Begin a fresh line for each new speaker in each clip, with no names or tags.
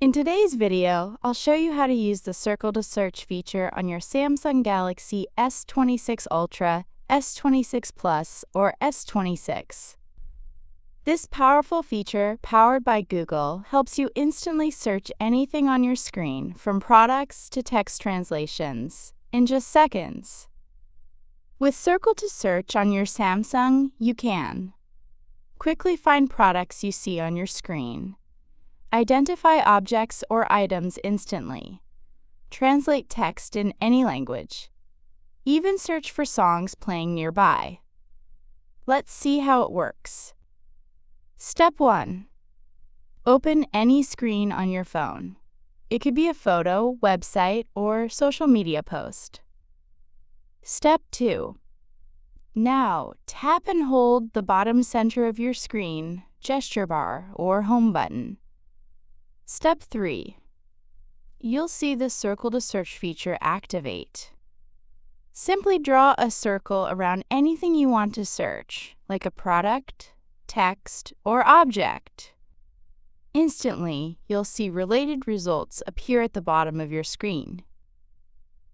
In today's video, I'll show you how to use the Circle to Search feature on your Samsung Galaxy S26 Ultra, S26 Plus, or S26. This powerful feature, powered by Google, helps you instantly search anything on your screen, from products to text translations, in just seconds. With Circle to Search on your Samsung, you can quickly find products you see on your screen, identify objects or items instantly, translate text in any language, even search for songs playing nearby. Let's see how it works. Step 1. Open any screen on your phone. It could be a photo, website, or social media post. Step 2. Now, tap and hold the bottom center of your screen, gesture bar, or home button. Step 3. You'll see the Circle to Search feature activate. Simply draw a circle around anything you want to search, like a product, text, or object. Instantly, you'll see related results appear at the bottom of your screen.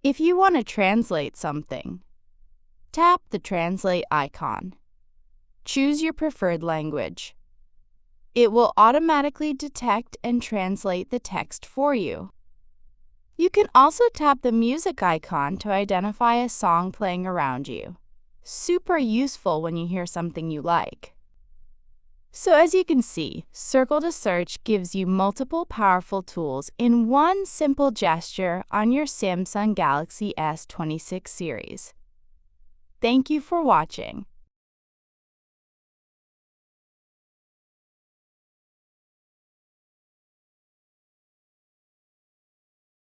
If you want to translate something, tap the Translate icon. Choose your preferred language. It will automatically detect and translate the text for you. You can also tap the music icon to identify a song playing around you. Super useful when you hear something you like. So as you can see, Circle to Search gives you multiple powerful tools in one simple gesture on your Samsung Galaxy S26 series. Thank you for watching.